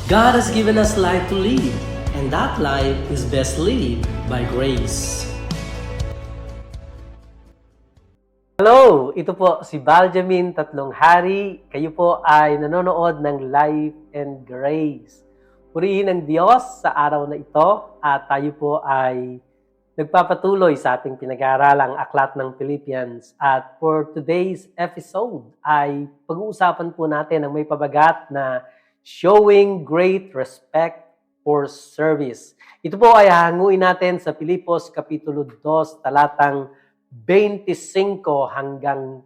God has given us life to live, and that life is best lived by grace. Hello! Ito po si Baljamin Tatlong Hari. Kayo po ay nanonood ng Life and Grace. Purihin ang Diyos sa araw na ito at tayo po ay nagpapatuloy sa ating pinag-aaralang aklat ng Philippians. At for today's episode ay pag-uusapan po natin ang may pabagat na showing great respect for service. Ito po ay hahanguin natin sa Filipos Kapitulo 2, talatang 25 hanggang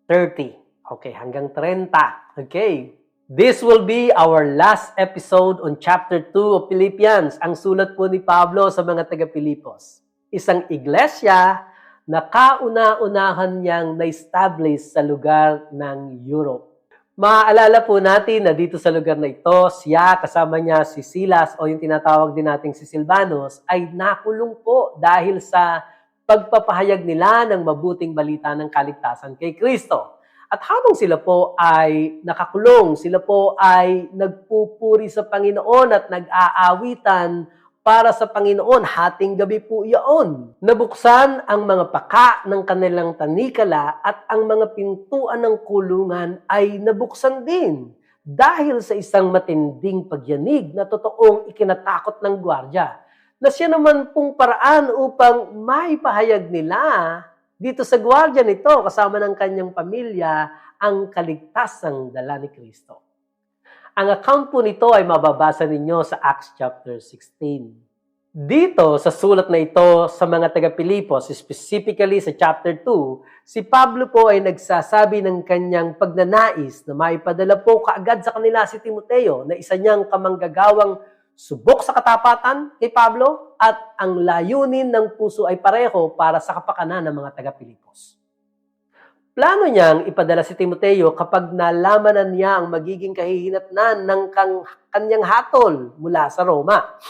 30. Okay, hanggang 30. Okay. This will be our last episode on chapter 2 of Philippians. Ang sulat po ni Pablo sa mga taga-Pilipos. Isang iglesia na kauna-unahan niyang na-establish sa lugar ng Europe. Maaalala po natin na dito sa lugar na ito, siya kasama niya si Silas o yung tinatawag din nating si Silvanus ay nakulong po dahil sa pagpapahayag nila ng mabuting balita ng kaligtasan kay Kristo. At habang sila po ay nakakulong, sila po ay nagpupuri sa Panginoon at nag-aawitan para sa Panginoon. Hating gabi po iyon. Nabuksan ang mga paka ng kanilang tanikala at ang mga pintuan ng kulungan ay nabuksan din dahil sa isang matinding pagyanig na totoong ikinatakot ng gwardya na siya naman pong paraan upang maipahayag nila dito sa gwardya nito kasama ng kanyang pamilya ang kaligtasang dala ni Kristo. Ang account po nito ay mababasa ninyo sa Acts chapter 16. Dito sa sulat na ito sa mga taga-Pilipos, specifically sa chapter 2, si Pablo po ay nagsasabi ng kanyang pagnanais na maipadala po kaagad sa kanila si Timoteo na isa niyang kamanggagawang subok sa katapatan kay Pablo at ang layunin ng puso ay pareho para sa kapakanan ng mga taga-Pilipos. Plano niyang ipadala si Timoteo kapag nalaman na niya ang magiging kahihinatnan ng kanyang hatol mula sa Roma.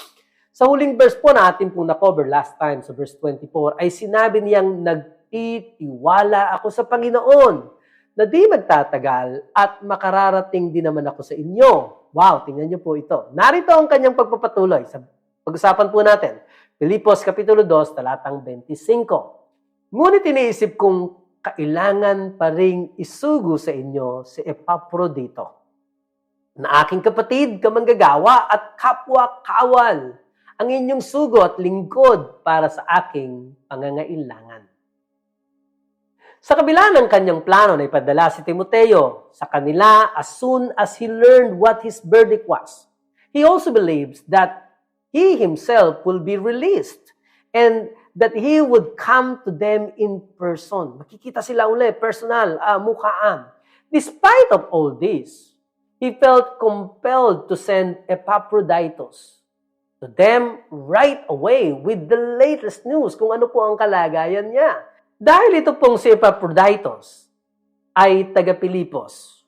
Sa huling verse po na atin pong na-cover last time, sa verse 24, ay sinabi niyang nagtitiwala ako sa Panginoon na di magtatagal at makararating din naman ako sa inyo. Wow, tingnan niyo po ito. Narito ang kanyang pagpapatuloy. Sa pag-usapan po natin, Filipos Kapitulo 2, talatang 25. Ngunit iniisip kong kailangan pa ring isugo sa inyo si Epaprodito, na aking kapatid, kamanggagawa at kapwa-kawal, ang inyong sugo at lingkod para sa aking pangangailangan. Sa kabila ng kanyang plano na ipadala si Timoteo sa kanila as soon as he learned what his verdict was, he also believes that he himself will be released and that he would come to them in person. Makikita sila uli, personal, mukhaan. Despite of all this, he felt compelled to send Epaphroditus to them right away with the latest news kung ano po ang kalagayan niya. Dahil ito pong si Epaphroditus ay taga-Pilipos.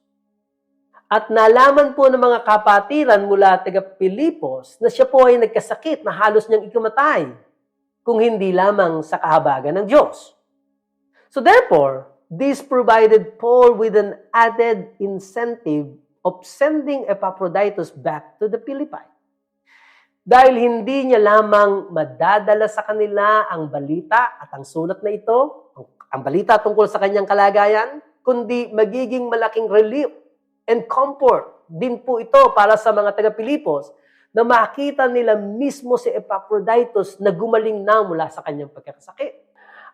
At nalaman po ng mga kapatiran mula taga-Pilipos na siya po ay nagkasakit na halos niyang ikamatay kung hindi lamang sa kahabagan ng Diyos. So therefore, this provided Paul with an added incentive of sending Epaphroditus back to the Philippi. Dahil hindi niya lamang madadala sa kanila ang balita at ang sulat na ito, ang balita tungkol sa kanyang kalagayan, kundi magiging malaking relief and comfort din po ito para sa mga taga-Pilipos na makita nila mismo si Epaphroditus na gumaling na mula sa kanyang pagkakasakit.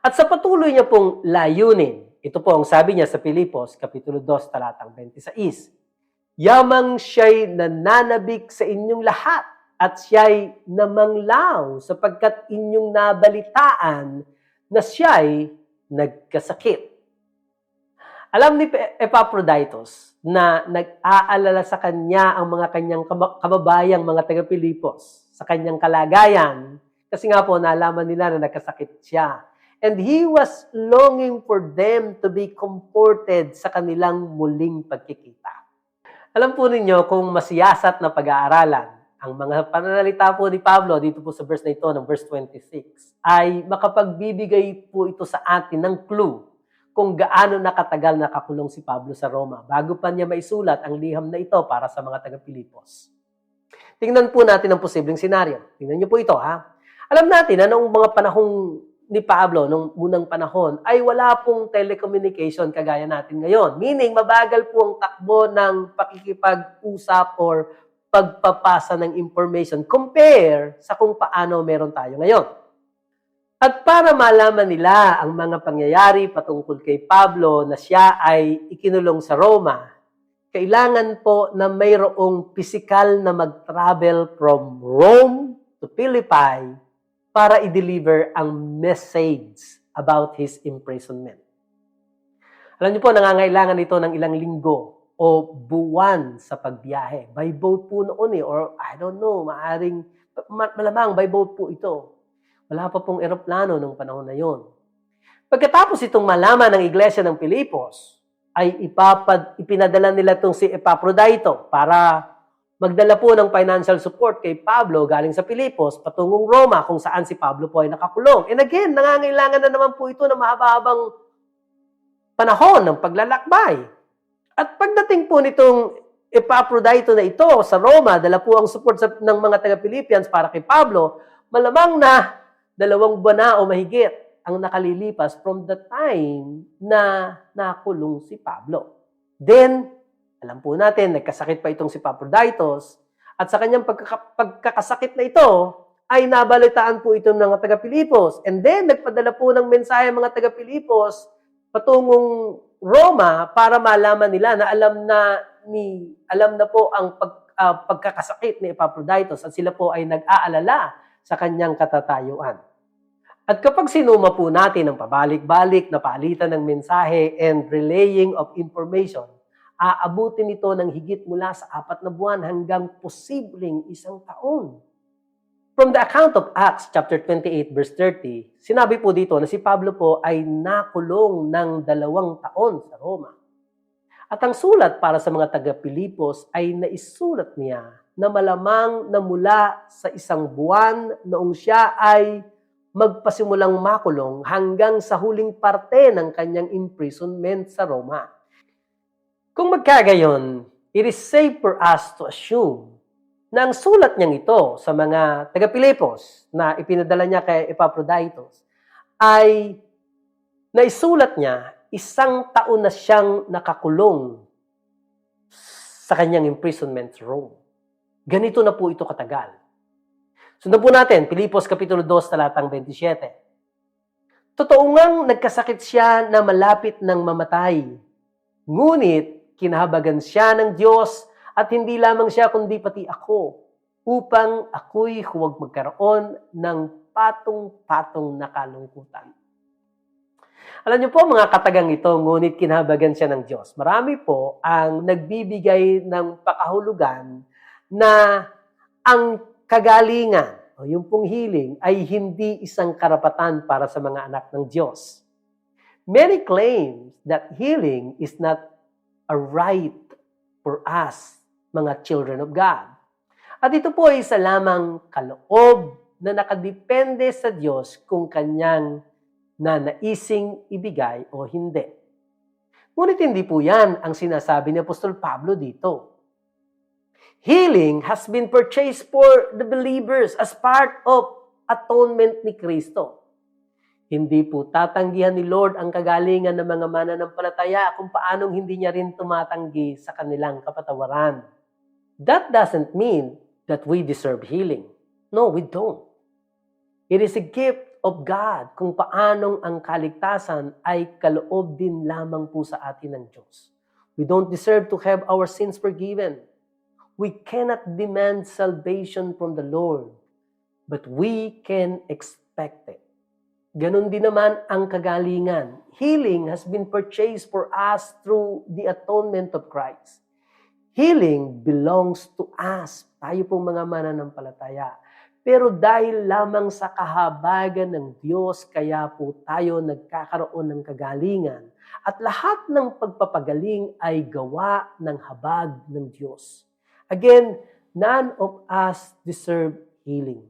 At sa patuloy niya pong layunin, ito po ang sabi niya sa Filipos, Kapitulo 2, talatang 26, yamang siya'y nananabik sa inyong lahat at siya'y namanglaw sapagkat inyong nabalitaan na siya'y nagkasakit. Alam ni Epaphroditus na nag-aalala sa kanya ang mga kanyang kababayang mga taga-Pilipos sa kanyang kalagayan kasi nga po nalaman nila na nagkasakit siya. And he was longing for them to be comforted sa kanilang muling pagkikita. Alam po ninyo kung masiyasat na pag-aaralan ang mga pananalita po ni Pablo dito po sa verse na ito, ng verse 26, ay makapagbibigay po ito sa atin ng clue kung gaano nakatagal nakakulong si Pablo sa Roma bago pa niya maisulat ang liham na ito para sa mga taga-Pilipos. Tingnan po natin ang posibleng senaryo. Tingnan niyo po ito, ha? Alam natin na noong mga panahong ni Pablo, nung unang panahon, ay wala pong telecommunication kagaya natin ngayon. Meaning, mabagal po ang takbo ng pakikipag-usap or pagpapasa ng information compare sa kung paano meron tayo ngayon. At para malaman nila ang mga pangyayari patungkol kay Pablo na siya ay ikinulong sa Roma, kailangan po na mayroong physical na mag-travel from Rome to Philippi para i-deliver ang message about his imprisonment. Alam niyo po, nangangailangan ito ng ilang linggo o buwan sa pagbiyahe. By boat po noon or I don't know, malamang by boat po ito. Wala pa pong eroplano nung panahon na yon. Pagkatapos itong malaman ng Iglesia ng Pilipos, ay ipinadala nila itong si Epaprodito para magdala po ng financial support kay Pablo galing sa Pilipos patungong Roma kung saan si Pablo po ay nakakulong. And again, nangangailangan na naman po ito ng mahaba-habang panahon ng paglalakbay. At pagdating po nitong Epaprodito na ito sa Roma, dala po ang support ng mga taga-Philippians para kay Pablo, malamang na 2 buwan na o mahigit ang nakalilipas from the time na nakulong si Pablo. Then, alam po natin, nagkasakit pa itong si Epaphroditus at sa kanyang pagkakasakit na ito, ay nabalitaan po ito ng mga taga-Pilipos. And then, nagpadala po ng mensahe ang mga taga-Pilipos patungong Roma para malaman nila na alam na po ang pagkakasakit ni Epaphroditus at sila po ay nag-aalala sa kanyang katatayuan. At kapag sinuma po natin ang pabalik-balik na palitan ng mensahe and relaying of information, aabutin ito ng higit mula sa 4 na buwan hanggang posibleng 1 taon. From the account of Acts chapter 28 verse 30, sinabi po dito na si Pablo po ay nakulong ng 2 taon sa Roma. At ang sulat para sa mga taga-Pilipos ay naisulat niya na malamang na mula sa 1 buwan noong siya ay magpasimulang makulong hanggang sa huling parte ng kanyang imprisonment sa Roma. Kung magkagayon, it is safe for us to assume na ang sulat niyang ito sa mga taga-Pilipos na ipinadala niya kay Epaphroditus ay naisulat niya 1 taon na siyang nakakulong sa kanyang imprisonment sa Rome. Ganito na po ito katagal. Sundan po natin, Pilipos Kapitulo 2, talatang 27. Totoo ngang nagkasakit siya na malapit ng mamatay. Ngunit, kinahabagan siya ng Diyos at hindi lamang siya kundi pati ako upang ako'y huwag magkaroon ng patong-patong na kalungkutan. Alam niyo po mga katagang ito, ngunit kinahabagan siya ng Diyos. Marami po ang nagbibigay ng pakahulugan na ang kagalingan o yung pong healing ay hindi isang karapatan para sa mga anak ng Diyos. Many claim that healing is not a right for us, mga children of God. At ito po ay isa lamang kaloob na nakadepende sa Diyos kung kanyang nanaising ibigay o hindi. Ngunit hindi po yan ang sinasabi ni Apostol Pablo dito. Healing has been purchased for the believers as part of atonement ni Kristo. Hindi po tatanggihan ni Lord ang kagalingan ng mga mananampalataya kung paanong hindi niya rin tumatanggi sa kanilang kapatawaran. That doesn't mean that we deserve healing. No, we don't. It is a gift of God kung paanong ang kaligtasan ay kaloob din lamang po sa atin ng Diyos. We don't deserve to have our sins forgiven. We cannot demand salvation from the Lord, but we can expect it. Ganon din naman ang kagalingan. Healing has been purchased for us through the atonement of Christ. Healing belongs to us, tayo pong mga mananampalataya. Pero dahil lamang sa kahabagan ng Diyos, kaya po tayo nagkakaroon ng kagalingan. At lahat ng pagpapagaling ay gawa ng habag ng Diyos. Again, none of us deserve healing.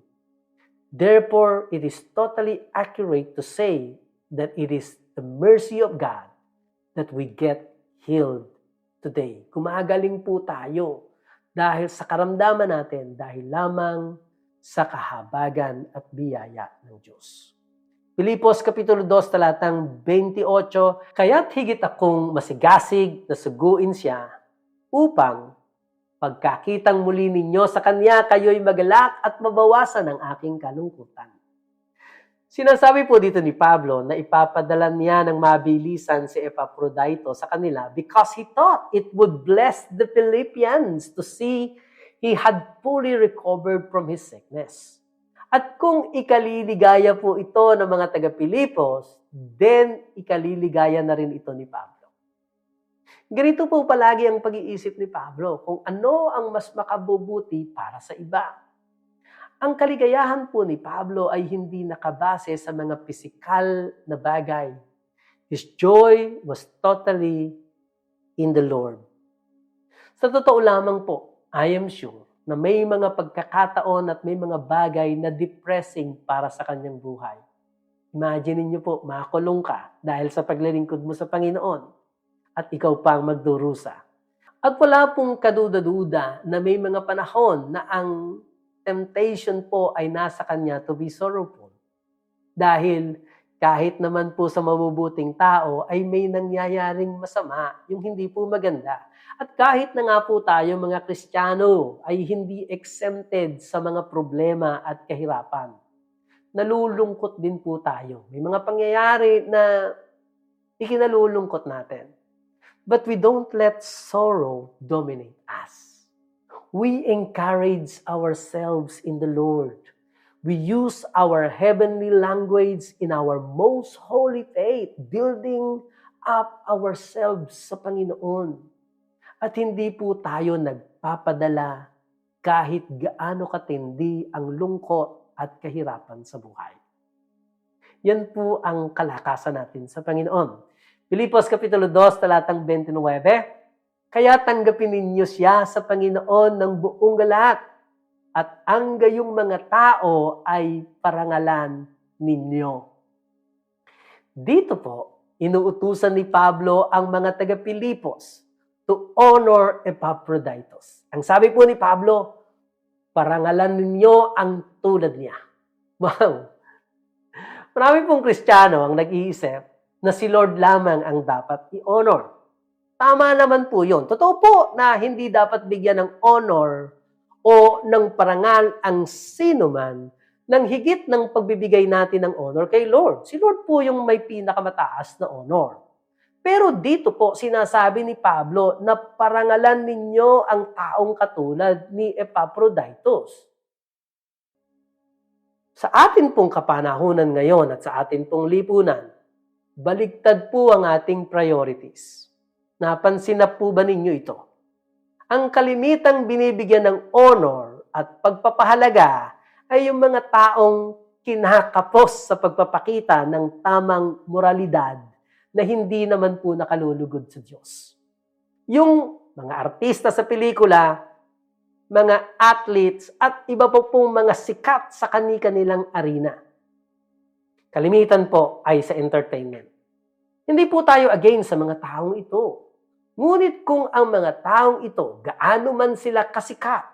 Therefore, it is totally accurate to say that it is the mercy of God that we get healed today. Gumagaling po tayo dahil sa karamdaman natin, dahil lamang sa kahabagan at biyaya ng Diyos. Filipos Kapitulo 2, talatang 28, kaya't higit akong masigasig na suguin siya upang pagkakitang muli ninyo sa Kanya, kayo'y magalak at mabawasan ang aking kalungkutan. Sinasabi po dito ni Pablo na ipapadala niya ng mabilisan si Epaprodito sa kanila because he thought it would bless the Philippians to see he had fully recovered from his sickness. At kung ikaliligaya po ito ng mga taga-Pilipos, then ikaliligaya na rin ito ni Pablo. Ganito po palagi ang pag-iisip ni Pablo kung ano ang mas makabubuti para sa iba. Ang kaligayahan po ni Pablo ay hindi nakabase sa mga pisikal na bagay. His joy was totally in the Lord. Sa totoo lamang po, I am sure na may mga pagkakataon at may mga bagay na depressing para sa kanyang buhay. Imagine niyo po, makulong ka dahil sa paglilingkod mo sa Panginoon at ikaw pang magdurusa. At wala pong kaduda-duda na may mga panahon na ang temptation po ay nasa kanya to be sorrowful. Dahil kahit naman po sa mabubuting tao ay may nangyayaring masama, yung hindi po maganda. At kahit na nga po tayo mga Kristiyano ay hindi exempted sa mga problema at kahirapan. Nalulungkot din po tayo. May mga pangyayari na ikinalulungkot natin. But we don't let sorrow dominate us. We encourage ourselves in the Lord. We use our heavenly language in our most holy faith, building up ourselves sa Panginoon. At hindi po tayo nagpapadala kahit gaano katindi ang lungkot at kahirapan sa buhay. Yan po ang kalakasan natin sa Panginoon. Filipos Kapitulo 2, talatang 29, kaya tanggapin ninyo siya sa Panginoon ng buong galak at ang gayong mga tao ay parangalan ninyo. Dito po, inuutusan ni Pablo ang mga taga-Pilipos to honor Epaphroditus. Ang sabi po ni Pablo, parangalan ninyo ang tulad niya. Wow! Marami pong Kristiyano ang nag-iisip na si Lord lamang ang dapat i-honor. Tama naman po yun. Totoo po na hindi dapat bigyan ng honor o ng parangal ang sino man nang higit ng pagbibigay natin ng honor kay Lord. Si Lord po yung may pinakamataas na honor. Pero dito po sinasabi ni Pablo na parangalan ninyo ang taong katulad ni Epaphroditus. Sa atin pong kapanahunan ngayon at sa atin pong lipunan, baligtad po ang ating priorities. Napansin na po ba ninyo ito? Ang kalimitang binibigyan ng honor at pagpapahalaga ay yung mga taong kinakapos sa pagpapakita ng tamang moralidad na hindi naman po nakalulugod sa Diyos. Yung mga artista sa pelikula, mga athletes at iba po pong mga sikat sa kani-kanilang arena. Kalimitan po ay sa entertainment. Hindi po tayo against sa mga taong ito. Ngunit kung ang mga taong ito, gaano man sila kasikat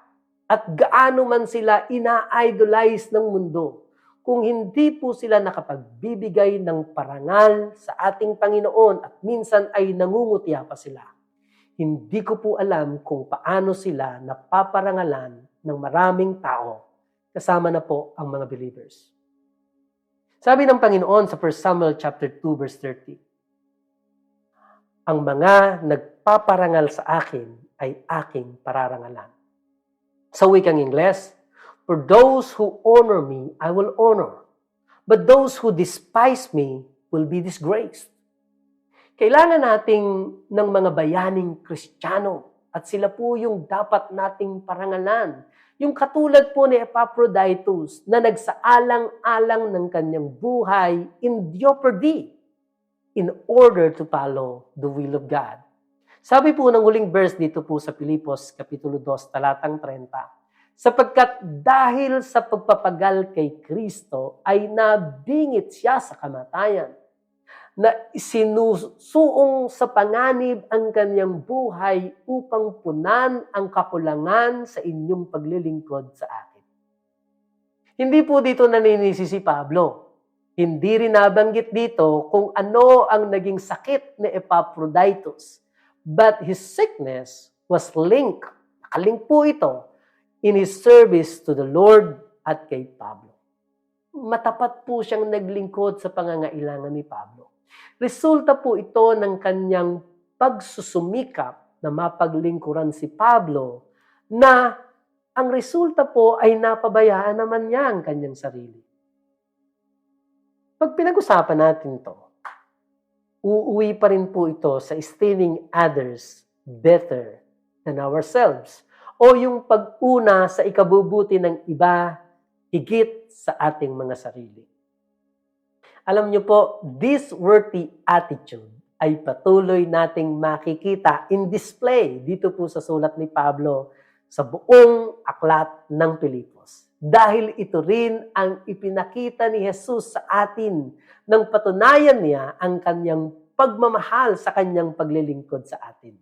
at gaano man sila ina-idolize ng mundo, kung hindi po sila nakapagbibigay ng parangal sa ating Panginoon at minsan ay nangungutya pa sila, hindi ko po alam kung paano sila napaparangalan ng maraming tao, kasama na po ang mga believers. Sabi ng Panginoon sa 1 Samuel chapter 2 verse 30, ang mga nagpaparangal sa akin ay aking pararangalan. Sa wikang Ingles, for those who honor me, I will honor. But those who despise me will be disgraced. Kailangan nating ng mga bayaning Kristiyano at sila po yung dapat nating parangalan. Yung katulad po ni Epaphroditus na nagsaalang-alang ng kanyang buhay in jeopardy in order to follow the will of God. Sabi po ng huling verse dito po sa Filipos Kapitulo 2, talatang 30, sapagkat dahil sa pagpapagal kay Kristo ay nabingit siya sa kamatayan. na isinusuong sa panganib ang kanyang buhay upang punan ang kakulangan sa inyong paglilingkod sa akin. Hindi po dito naninisi si Pablo. Hindi rin nabanggit dito kung ano ang naging sakit ni Epaphroditus. But his sickness was linked, nakalink po ito, in his service to the Lord at kay Pablo. Matapat po siyang naglingkod sa pangangailangan ni Pablo. Resulta po ito ng kanyang pagsusumikap na mapaglingkuran si Pablo na ang resulta po ay napabayaan naman niya ang kanyang sarili. Pag pinag-usapan natin to, uuwi pa rin po ito sa esteeming others better than ourselves o yung pag-una sa ikabubuti ng iba higit sa ating mga sarili. Alam niyo po, this worthy attitude ay patuloy nating makikita in display dito po sa sulat ni Pablo sa buong aklat ng Pilipos. Dahil ito rin ang ipinakita ni Jesus sa atin nang patunayan niya ang kanyang pagmamahal sa kanyang paglilingkod sa atin.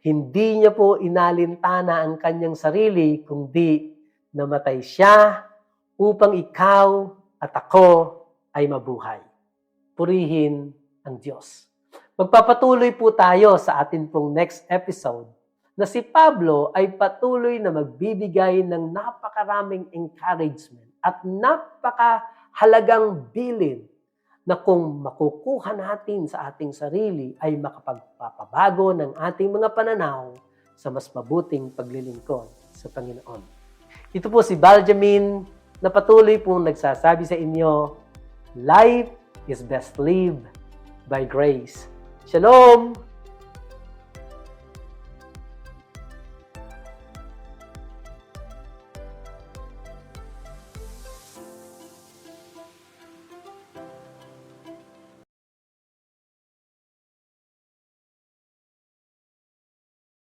Hindi niya po inalintana ang kanyang sarili, kundi namatay siya upang ikaw at ako ay mabuhay. Purihin ang Diyos. Magpapatuloy po tayo sa atin pong next episode na si Pablo ay patuloy na magbibigay ng napakaraming encouragement at napakahalagang bilin na kung makukuha natin sa ating sarili ay makapagpapabago ng ating mga pananaw sa mas mabuting paglilingkod sa Panginoon. Ito po si Baljamin na patuloy pong nagsasabi sa inyo, life is best lived by grace. Shalom!